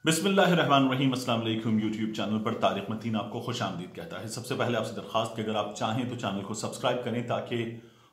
बिस्मिल्लाहिर्रहमानिर्रहीम। अस्सलाम वालेकुम। यूट्यूब चैनल पर तारिक मतीन आपको खुश आमदीद कहता है। सबसे पहले आपसे दरखास्त कि अगर आप चाहें तो चैनल को सब्सक्राइब करें ताकि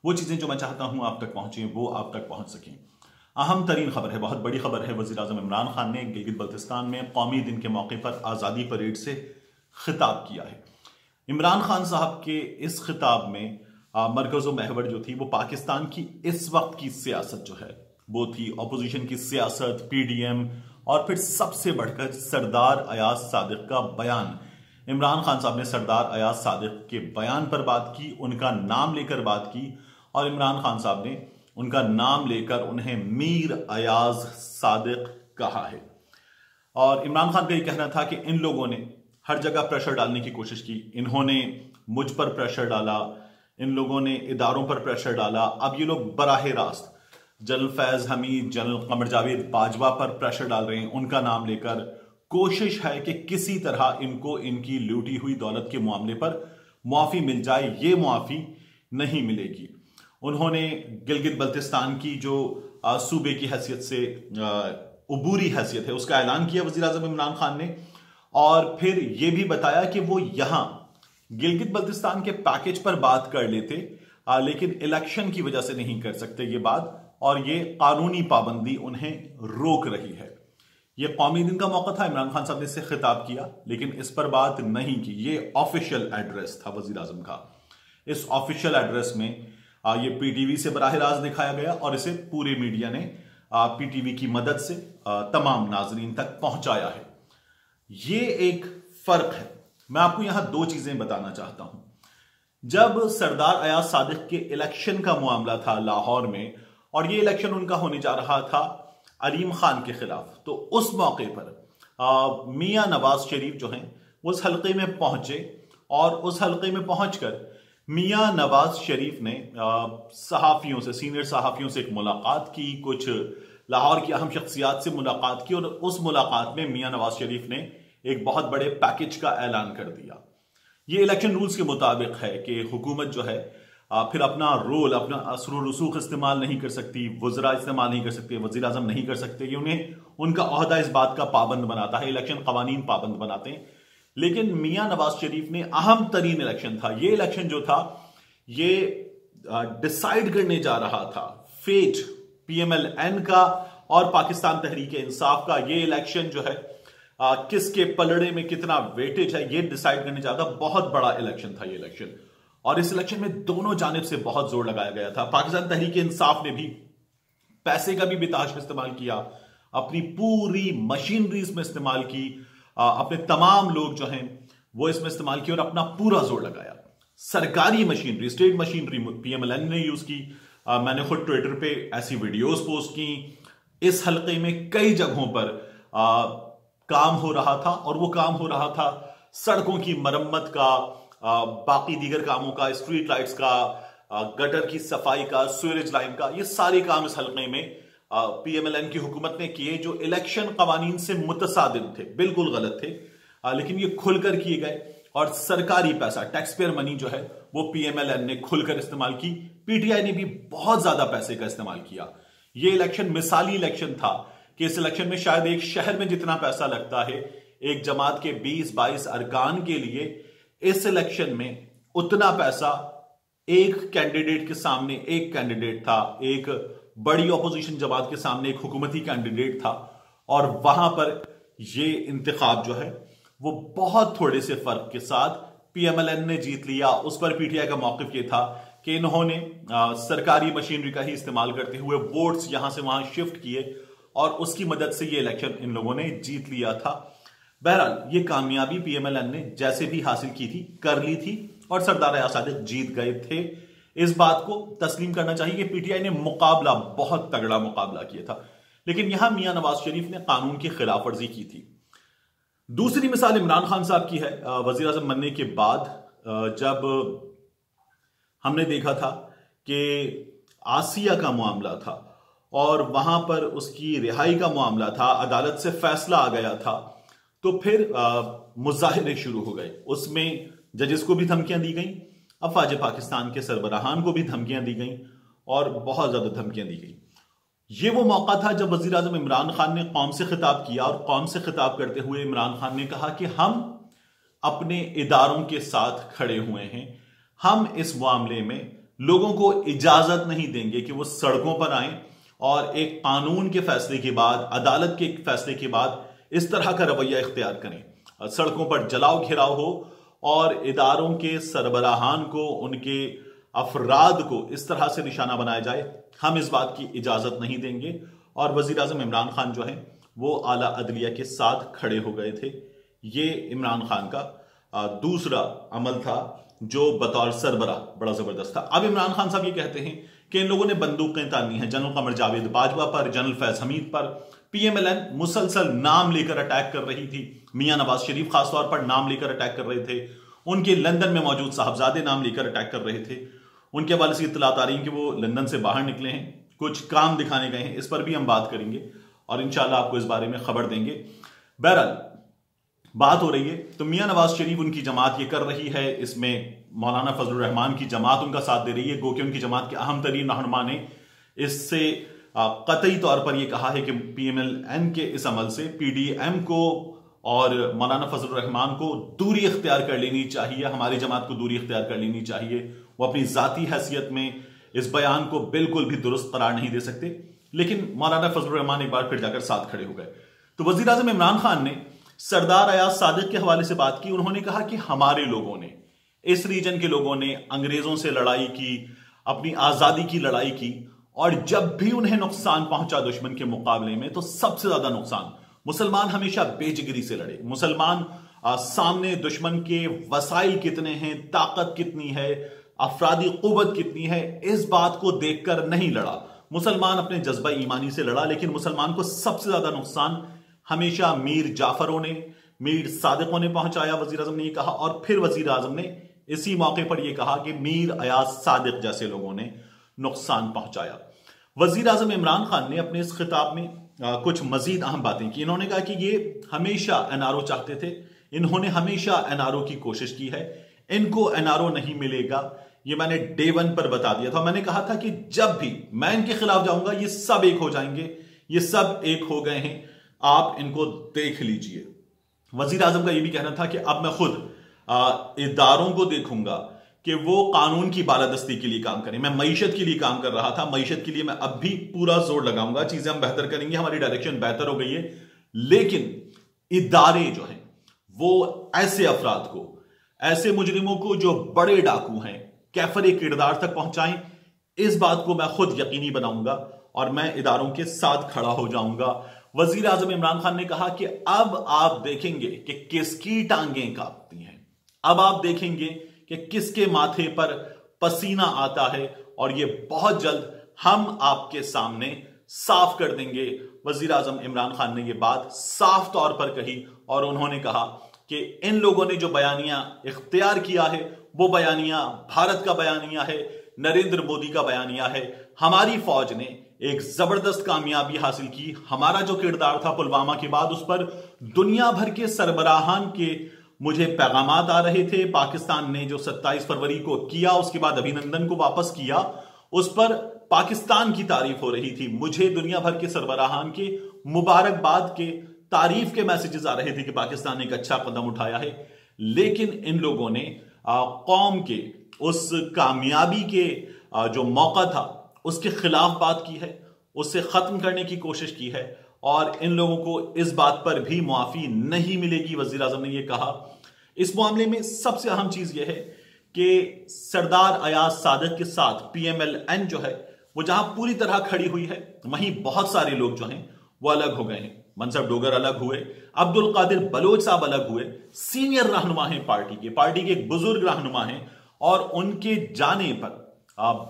वो चीज़ें जो मैं चाहता हूं आप तक पहुंचें वो आप तक पहुंच सकें। अहम तरीन खबर है, बहुत बड़ी खबर है। वज़ीर आज़म इमरान खान ने गिलगित बल्तिस्तान में कौमी दिन के मौके पर आज़ादी परेड से खिताब किया है। इमरान खान साहब के इस खिताब में मरकज़ व महवर जो थी वो पाकिस्तान की इस वक्त की सियासत जो है वो थी अपोजिशन की सियासत, PDM और फिर सबसे बढ़कर सरदार अयाज सादिक का बयान। इमरान खान साहब ने सरदार अयाज सादिक के बयान पर बात की, उनका नाम लेकर बात की और इमरान खान साहब ने उनका नाम लेकर उन्हें मीर अयाज सादिक कहा है। और इमरान खान का ये कहना था कि इन लोगों ने हर जगह प्रेशर डालने की कोशिश की, इन्होंने मुझ पर प्रेशर डाला, इन लोगों ने इदारों पर प्रेशर डाला। अब ये लोग बराह रास्त जनरल फैज हमीद, जनरल कमर जावेद बाजवा पर प्रेशर डाल रहे हैं, उनका नाम लेकर कोशिश है कि किसी तरह इनको इनकी लूटी हुई दौलत के मामले पर मुआफी मिल जाए। ये मुआफी नहीं मिलेगी। उन्होंने गिलगित बल्तिस्तान की जो सूबे की हैसियत से अबूरी हैसियत है उसका ऐलान किया वज़ीर आज़म इमरान खान ने, और फिर यह भी बताया कि वो यहां गिलगित बल्तिस्तान के पैकेज पर बात कर लेते लेकिन इलेक्शन की वजह से नहीं कर सकते ये बात, और ये कानूनी पाबंदी उन्हें रोक रही है। ये कौमी दिन का मौका था, इमरान खान साहब ने इससे खिताब किया लेकिन इस पर बात नहीं की। ये ऑफिशियल एड्रेस था वज़ीर आज़म का। इस ऑफिशियल एड्रेस में ये PTV से बराह रास्त दिखाया गया और इसे पूरे मीडिया ने PTV की मदद से तमाम नाजरीन तक पहुंचाया है। ये एक फर्क है। मैं आपको यहां दो चीजें बताना चाहता हूं। जब सरदार अयाज सादिक के इलेक्शन का मामला था लाहौर में और ये इलेक्शन उनका होने जा रहा था अलीम खान के खिलाफ, तो उस मौके पर मियां नवाज शरीफ जो हैं वो उस हल्के में पहुंचे और उस हल्के में पहुंचकर मियां नवाज शरीफ ने सहाफियों से, सीनियर सहाफियों से एक मुलाकात की, कुछ लाहौर की अहम शख्सियात से मुलाकात की और उस मुलाकात में मियां नवाज शरीफ ने एक बहुत बड़े पैकेज का ऐलान कर दिया। ये इलेक्शन रूल्स के मुताबिक है कि हुकूमत जो है फिर अपना रोल, अपना असर व रसूख इस्तेमाल नहीं कर सकती, वज़रा इस्तेमाल नहीं कर सकते, वज़ीर आज़म नहीं कर सकते। ये उन्हें उनका ओहदा इस बात का पाबंद बनाता है, इलेक्शन कवानीन पाबंद बनाते हैं। लेकिन मियां नवाज शरीफ ने अहम तरीन इलेक्शन था, ये इलेक्शन जो था ये डिसाइड करने जा रहा था फेट PMLN का और पाकिस्तान तहरीक इंसाफ का। ये इलेक्शन जो है किसके पलड़े में कितना वेटेज है ये डिसाइड करने जाता। बहुत बड़ा इलेक्शन था ये इलेक्शन, और इस इलेक्शन में दोनों जानिब से बहुत जोर लगाया गया था। पाकिस्तान तहरीक इंसाफ ने भी पैसे का भी बेताश इस्तेमाल किया, अपनी पूरी मशीनरी इसमें इस्तेमाल की, अपने तमाम लोग जो हैं वो इसमें इस्तेमाल किए और अपना पूरा जोर लगाया। सरकारी मशीनरी, स्टेट मशीनरी PMLN ने यूज की। मैंने खुद ट्विटर पे ऐसी वीडियोस पोस्ट की। इस हल्के में कई जगहों पर काम हो रहा था और वो काम हो रहा था सड़कों की मरम्मत का, बाकी दीगर कामों का, स्ट्रीट लाइट्स का, गटर की सफाई का, सीवरेज लाइन का। ये सारे काम इस हल्के में PMLN की हुकूमत ने किए जो इलेक्शन कवानीन से मुतसादिम थे, बिल्कुल गलत थे, लेकिन ये खुलकर किए गए और सरकारी पैसा, टैक्स पेयर मनी जो है वो PMLN ने खुलकर इस्तेमाल की। PTI ने भी बहुत ज्यादा पैसे का इस्तेमाल किया। ये इलेक्शन मिसाली इलेक्शन था कि इस इलेक्शन में शायद एक शहर में जितना पैसा लगता है एक जमात के 20-22 अरकान के लिए, इस इलेक्शन में उतना पैसा एक कैंडिडेट के सामने एक कैंडिडेट था, एक बड़ी ऑपोजिशन जमात के सामने एक हुकूमती कैंडिडेट था, और वहां पर ये इंतखाब जो है वो बहुत थोड़े से फर्क के साथ PMLN ने जीत लिया। उस पर PTI का मौक़िफ़ ये था कि इन्होंने सरकारी मशीनरी का ही इस्तेमाल करते हुए वोट्स यहां से वहां शिफ्ट किए और उसकी मदद से ये इलेक्शन इन लोगों ने जीत लिया था। बहरहाल ये कामयाबी PMLN ने जैसे भी हासिल की थी, कर ली थी और सरदार अयाज सादिक जीत गए थे। इस बात को तस्लीम करना चाहिए कि PTI ने मुकाबला, बहुत तगड़ा मुकाबला किया था, लेकिन यहां मियां नवाज शरीफ ने कानून की खिलाफ वर्जी की थी। दूसरी मिसाल इमरान खान साहब की है। वजीर आज़म बनने के बाद जब हमने देखा था कि आसिया का मामला था और वहां पर उसकी रिहाई का मामला था, अदालत से फैसला आ गया था, तो फिर मुजाहिरे शुरू हो गए। उसमें जजेस को भी धमकियां दी गई, अफवाज पाकिस्तान के सरबराहान को भी धमकियां दी गई और बहुत ज्यादा धमकियां दी गई। ये वो मौका था जब वजीर आजम इमरान खान ने कौम से खिताब किया और कौम से खिताब करते हुए इमरान खान ने कहा कि हम अपने इदारों के साथ खड़े हुए हैं। हम इस मामले में लोगों को इजाजत नहीं देंगे कि वो सड़कों पर आए और एक कानून के फैसले के बाद, अदालत के फैसले के बाद इस तरह का रवैया इख्तियार करें, सड़कों पर जलाओ घेराव हो और इदारों के सरबराहान को, उनके अफराद को इस तरह से निशाना बनाया जाए। हम इस बात की इजाजत नहीं देंगे। और वजीर आजम इमरान खान जो है वो आला अदलिया के साथ खड़े हो गए थे। ये इमरान खान का दूसरा अमल था जो बतौर सरबरा बड़ा जबरदस्त था। अब इमरान खान साहब ये कहते हैं कि इन लोगों ने बंदूकें तानी हैं जनरल कमर जावेद बाजवा पर, जनरल फैज हमीद पर। पीएमएलएन मुसलसल नाम लेकर अटैक कर रही थी। मियां नवाज शरीफ खासतौर पर नाम लेकर अटैक कर रहे थे। उनके लंदन में मौजूद साहबजादे नाम लेकर अटैक कर रहे थे। उनके हवाले से इत्तलात आ रही है कि वो लंदन से बाहर निकले हैं, कुछ काम दिखाने गए हैं। इस पर भी हम बात करेंगे और इंशाल्लाह आपको इस बारे में खबर देंगे। बहरहाल बात हो रही है तो मियां नवाज शरीफ उनकी जमात ये कर रही है, इसमें मौलाना फजलुर रहमान की जमात उनका साथ दे रही है। गो कि उनकी जमात के अहम तरीन रहनुमा ने इससे कतई तौर पर यह कहा है कि पीएमएलएन के इस अमल से पीडीएम को और मौलाना फजलुर रहमान को दूरी इख्तियार कर लेनी चाहिए, हमारी जमात को दूरी इख्तियार कर लेनी चाहिए। वो अपनी जाती हैसियत में इस बयान को बिल्कुल भी दुरुस्त करार नहीं दे सकते। लेकिन मौलाना फजलुर रहमान एक बार फिर जाकर साथ खड़े हो गए। तो वजीर आजम इमरान खान ने सरदार अयाज सादिक के हवाले से बात की। उन्होंने कहा कि हमारे लोगों ने, इस रीजन के लोगों ने अंग्रेजों से लड़ाई की, अपनी आजादी की लड़ाई की, और जब भी उन्हें नुकसान पहुंचा दुश्मन के मुकाबले में तो सबसे ज्यादा नुकसान मुसलमान हमेशा बेजिगरी से लड़े। मुसलमान सामने दुश्मन के वसाइल कितने हैं, ताकत कितनी है, अफरादी कुव्वत कितनी है, इस बात को देखकर नहीं लड़ा। मुसलमान अपने जज्बा ईमानी से लड़ा। लेकिन मुसलमान को सबसे ज्यादा नुकसान हमेशा मीर जाफरों ने, मीर सादिकों ने पहुंचाया, वजीर आजम ने यह कहा। और फिर वजीर आजम ने इसी मौके पर यह कहा कि मीर अयाज सादिक जैसे लोगों ने नुकसान पहुंचाया। वजीर आजम इमरान खान ने अपने इस खिताब में कुछ मजीद अहम बातें की। इन्होंने कहा कि ये हमेशा एनआरओ चाहते थे, इन्होंने हमेशा एनआरओ की कोशिश की है, इनको एनआरओ नहीं मिलेगा, ये मैंने डे 1 पर बता दिया था। मैंने कहा था कि जब भी मैं इनके खिलाफ जाऊंगा ये सब एक हो जाएंगे, ये सब एक हो गए हैं, आप इनको देख लीजिए। वजीर आजम का यह भी कहना था कि अब मैं खुद इदारों को देखूंगा कि वो कानून की बालादस्ती के लिए काम करें। मैं मईशत के लिए काम कर रहा था, मईशत के लिए मैं अब भी पूरा जोर लगाऊंगा, चीजें हम बेहतर करेंगे, हमारी डायरेक्शन बेहतर हो गई है। लेकिन इदारे जो हैं वो ऐसे अफराद को, ऐसे मुजरिमों को जो बड़े डाकू हैं, कैफरे किरदार तक पहुंचाएं, इस बात को मैं खुद यकीनी बनाऊंगा और मैं इदारों के साथ खड़ा हो जाऊंगा। वजीर आजम इमरान खान ने कहा कि अब आप देखेंगे कि किसकी टांगें कांपती हैं, अब आप देखेंगे कि किसके माथे पर पसीना आता है, और ये बहुत जल्द हम आपके सामने साफ कर देंगे। वजीर आजम इमरान खान ने यह बात साफ तौर पर कही और उन्होंने कहा कि इन लोगों ने जो बयानिया इख्तियार किया है वो बयानिया भारत का बयानिया है, नरेंद्र मोदी का बयानिया है। हमारी फौज ने एक जबरदस्त कामयाबी हासिल की। हमारा जो किरदार था पुलवामा के बाद, उस पर दुनिया भर के सरबराहान के मुझे पैगामात आ रहे थे। पाकिस्तान ने जो 27 फरवरी को किया, उसके बाद अभिनंदन को वापस किया, उस पर पाकिस्तान की तारीफ हो रही थी। मुझे दुनिया भर के सरबराहान के मुबारकबाद के, तारीफ के मैसेजेस आ रहे थे कि पाकिस्तान ने एक अच्छा कदम उठाया है। लेकिन इन लोगों ने कौम के उस कामयाबी के जो मौका था उसके खिलाफ बात की है, उससे खत्म करने की कोशिश की है, और इन लोगों को इस बात पर भी मुआफी नहीं मिलेगी। वजीर आजम ने यह कहा। इस मामले में सबसे अहम चीज यह है कि सरदार अयाज सादिक के साथ पीएमएलएन जो है वो जहां पूरी तरह खड़ी हुई है, वहीं बहुत सारे लोग जो हैं वो अलग हो गए हैं। मनसब डोगर अलग हुए, अब्दुल कादिर बलोच साहब अलग हुए, सीनियर रहनुमा हैं पार्टी के एक बुजुर्ग रहनुमा हैं, और उनके जाने पर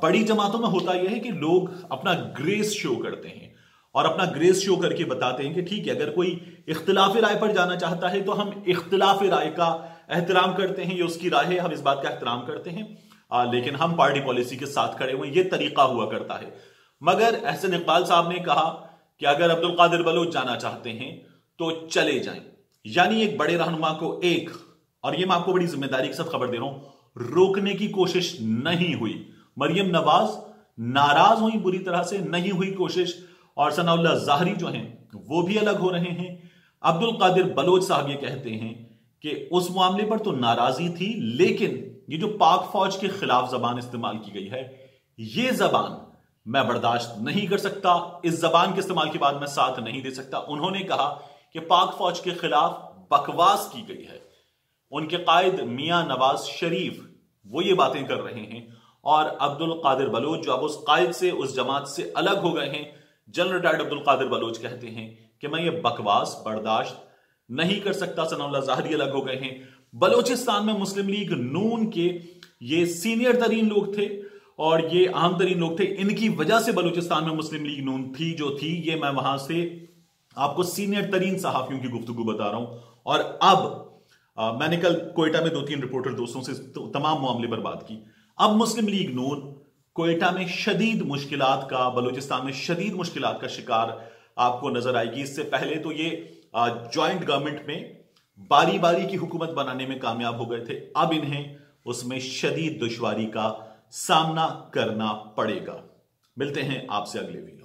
बड़ी जमातों में होता यह है कि लोग अपना ग्रेस शो करते हैं और अपना ग्रेस शो करके बताते हैं कि ठीक है, अगर कोई इख्तिलाफी राय पर जाना चाहता है तो हम इख्तिलाफी राय का एहतराम करते हैं, ये उसकी राय है, हम इस बात का एहतराम करते हैं, लेकिन हम पार्टी पॉलिसी के साथ खड़े हुए, ये तरीका हुआ करता है। मगर एहसन इकबाल साहब ने कहा कि अगर अब्दुल कादिर बलोच जाना चाहते हैं तो चले जाएं। यानी एक बड़े रहनुमा को एक, और ये मैं आपको बड़ी जिम्मेदारी के साथ खबर दे रहा हूं, रोकने की कोशिश नहीं हुई। मरियम नवाज नाराज हुई बुरी तरह से, नहीं हुई कोशिश, और सनाउल्लाह ज़ाहरी जो हैं वो भी अलग हो रहे हैं। अब्दुल कादिर बलोच साहब ये कहते हैं कि उस मामले पर तो नाराजगी थी, लेकिन ये जो पाक फौज के खिलाफ जबान इस्तेमाल की गई है, ये जबान मैं बर्दाश्त नहीं कर सकता, इस जबान के इस्तेमाल के बाद मैं साथ नहीं दे सकता। उन्होंने कहा कि पाक फौज के खिलाफ बकवास की गई है। उनके कायद मियां नवाज शरीफ वो ये बातें कर रहे हैं, और अब्दुल कादिर बलोच जो अब उस कायद से, उस जमात से अलग हो गए हैं, जनरल रिटायर्ड अब्दुल कादिर बलोच कहते हैं कि मैं ये बकवास बर्दाश्त नहीं कर सकता। सनाउल्लाह ज़ाहरी अलग हो गए हैं। बलोचिस्तान में मुस्लिम लीग नून के ये सीनियर तरीन लोग थे और ये अहम तरीन लोग थे। इनकी वजह से बलूचिस्तान में मुस्लिम लीग नून थी जो थी। ये मैं वहां से आपको सीनियर तरीन सहाफियों की गुफ्तगू बता रहा हूं। और अब मैंने कल कोयटा में 2-3 रिपोर्टर दोस्तों से तमाम मामले पर बात की। अब मुस्लिम लीग नून कोयटा में शदीद मुश्किलात का, बलूचिस्तान में शदीद मुश्किलात का शिकार आपको नजर आएगी। इससे पहले तो ये जॉइंट गवर्नमेंट में बारी बारी की हुकूमत बनाने में कामयाब हो गए थे। अब इन्हें उसमें शदीद दुश्वारी का सामना करना पड़ेगा। मिलते हैं आपसे अगले वीडियो।